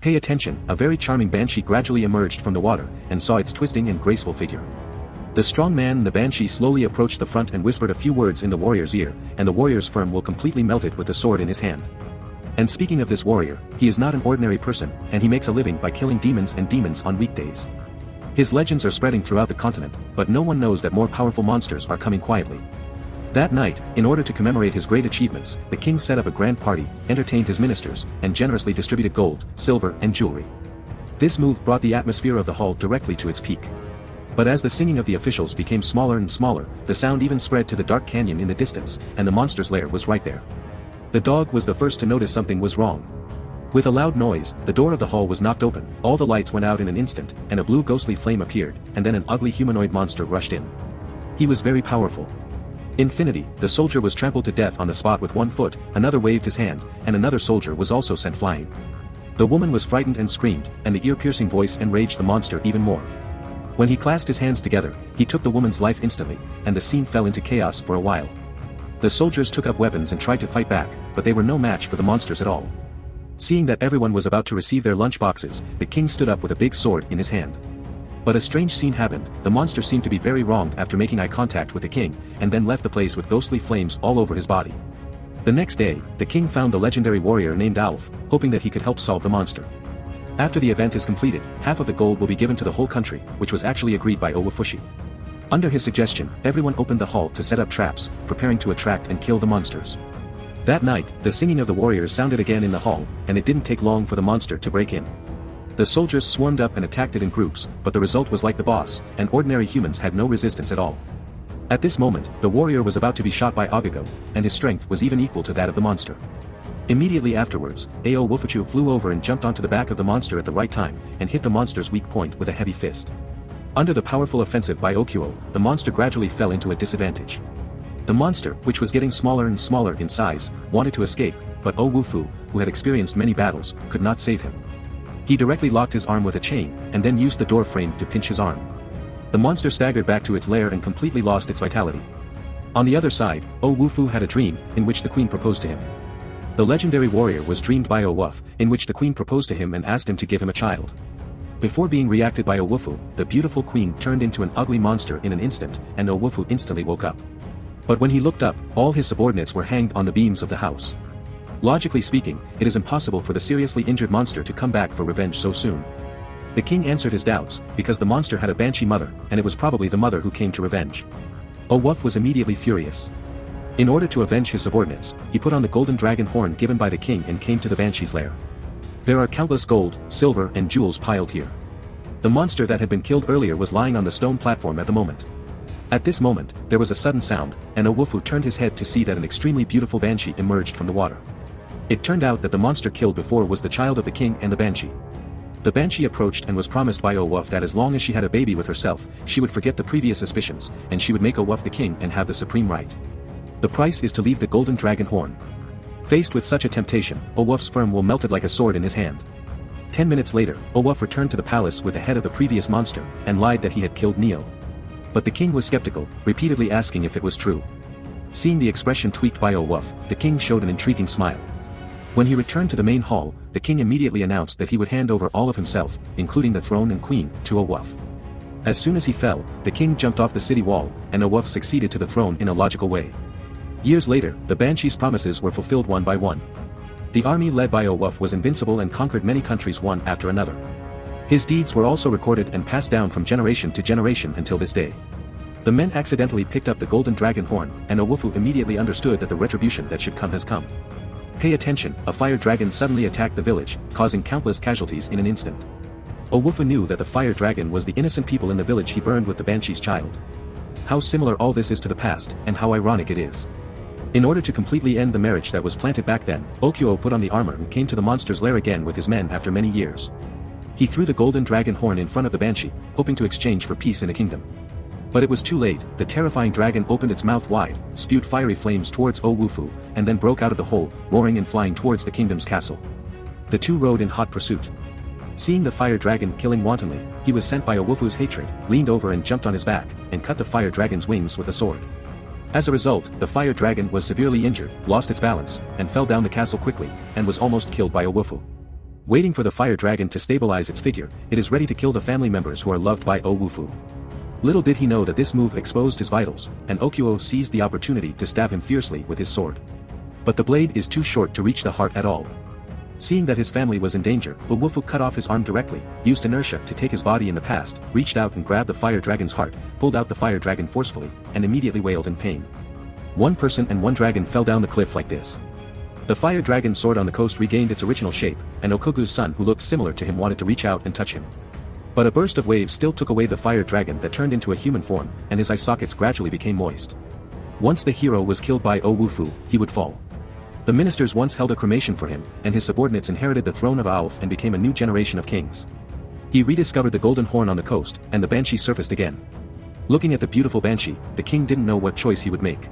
Pay attention, a very charming banshee gradually emerged from the water, and saw its twisting and graceful figure. The strong man in the banshee slowly approached the front and whispered a few words in the warrior's ear, and the warrior's firm will completely melted with the sword in his hand. And speaking of this warrior, he is not an ordinary person, and he makes a living by killing demons and demons on weekdays. His legends are spreading throughout the continent, but no one knows that more powerful monsters are coming quietly. That night, in order to commemorate his great achievements, the king set up a grand party, entertained his ministers, and generously distributed gold, silver, and jewelry. This move brought the atmosphere of the hall directly to its peak. But as the singing of the officials became smaller and smaller, the sound even spread to the dark canyon in the distance, and the monster's lair was right there. The dog was the first to notice something was wrong. With a loud noise, the door of the hall was knocked open, all the lights went out in an instant, and a blue ghostly flame appeared, and then an ugly humanoid monster rushed in. He was very powerful. Infinity, the soldier was trampled to death on the spot with one foot, another waved his hand, and another soldier was also sent flying. The woman was frightened and screamed, and the ear-piercing voice enraged the monster even more. When he clasped his hands together, he took the woman's life instantly, and the scene fell into chaos for a while. The soldiers took up weapons and tried to fight back, but they were no match for the monsters at all. Seeing that everyone was about to receive their lunch boxes, the king stood up with a big sword in his hand. But a strange scene happened. The monster seemed to be very wronged after making eye contact with the king, and then left the place with ghostly flames all over his body. The next day, the king found the legendary warrior named Beowulf, hoping that he could help solve the monster. After the event is completed, half of the gold will be given to the whole country, which was actually agreed by Owufushi. Under his suggestion, everyone opened the hall to set up traps, preparing to attract and kill the monsters. That night, the singing of the warriors sounded again in the hall, and it didn't take long for the monster to break in. The soldiers swarmed up and attacked it in groups, but the result was like the boss, and ordinary humans had no resistance at all. At this moment, the warrior was about to be shot by Agago, and his strength was even equal to that of the monster. Immediately afterwards, Owufushi flew over and jumped onto the back of the monster at the right time, and hit the monster's weak point with a heavy fist. Under the powerful offensive by Okuo, the monster gradually fell into a disadvantage. The monster, which was getting smaller and smaller in size, wanted to escape, but Owufu, who had experienced many battles, could not save him. He directly locked his arm with a chain, and then used the door frame to pinch his arm. The monster staggered back to its lair and completely lost its vitality. On the other side, Owufu had a dream, in which the queen proposed to him. The legendary warrior was dreamed by Owufu, in which the queen proposed to him and asked him to give him a child. Before being reacted by Owufu, the beautiful queen turned into an ugly monster in an instant, and Owufu instantly woke up. But when he looked up, all his subordinates were hanged on the beams of the house. Logically speaking, it is impossible for the seriously injured monster to come back for revenge so soon. The king answered his doubts, because the monster had a banshee mother, and it was probably the mother who came to revenge. Owufu was immediately furious. In order to avenge his subordinates, he put on the golden dragon horn given by the king and came to the banshee's lair. There are countless gold, silver, and jewels piled here. The monster that had been killed earlier was lying on the stone platform at the moment. At this moment, there was a sudden sound, and Owufu turned his head to see that an extremely beautiful banshee emerged from the water. It turned out that the monster killed before was the child of the king and the banshee. The banshee approached and was promised by Owufu that as long as she had a baby with herself, she would forget the previous suspicions, and she would make Owufu the king and have the supreme right. The price is to leave the golden dragon horn. Faced with such a temptation, Owufu's firm will melted like a sword in his hand. 10 minutes later, Owufu returned to the palace with the head of the previous monster, and lied that he had killed Neo. But the king was skeptical, repeatedly asking if it was true. Seeing the expression tweaked by Owufu, the king showed an intriguing smile. When he returned to the main hall, the king immediately announced that he would hand over all of himself, including the throne and queen, to Owufu. As soon as he fell, the king jumped off the city wall, and Owufu succeeded to the throne in a logical way. Years later, the banshee's promises were fulfilled one by one. The army led by Owufu was invincible and conquered many countries one after another. His deeds were also recorded and passed down from generation to generation until this day. The men accidentally picked up the golden dragon horn, and Owufu immediately understood that the retribution that should come has come. Pay attention, a fire dragon suddenly attacked the village, causing countless casualties in an instant. Owufu knew that the fire dragon was the innocent people in the village he burned with the banshee's child. How similar all this is to the past, and how ironic it is. In order to completely end the marriage that was planted back then, Okuo put on the armor and came to the monster's lair again with his men after many years. He threw the golden dragon horn in front of the banshee, hoping to exchange for peace in the kingdom. But it was too late. The terrifying dragon opened its mouth wide, spewed fiery flames towards Owufu, and then broke out of the hole, roaring and flying towards the kingdom's castle. The two rode in hot pursuit. Seeing the fire dragon killing wantonly, he was sent by Owufu's hatred, leaned over and jumped on his back, and cut the fire dragon's wings with a sword. As a result, the fire dragon was severely injured, lost its balance, and fell down the castle quickly, and was almost killed by Owufu. Waiting for the fire dragon to stabilize its figure, it is ready to kill the family members who are loved by Owufu. Little did he know that this move exposed his vitals, and Okuo seized the opportunity to stab him fiercely with his sword. But the blade is too short to reach the heart at all. Seeing that his family was in danger, Beowulf cut off his arm directly, used inertia to take his body in the past, reached out and grabbed the fire dragon's heart, pulled out the fire dragon forcefully, and immediately wailed in pain. One person and one dragon fell down the cliff like this. The fire dragon's sword on the coast regained its original shape, and Okogu's son who looked similar to him wanted to reach out and touch him. But a burst of waves still took away the fire dragon that turned into a human form, and his eye sockets gradually became moist. Once the hero was killed by Owufu, he would fall. The ministers once held a cremation for him, and his subordinates inherited the throne of Beowulf and became a new generation of kings. He rediscovered the golden horn on the coast, and the banshee surfaced again. Looking at the beautiful banshee, the king didn't know what choice he would make.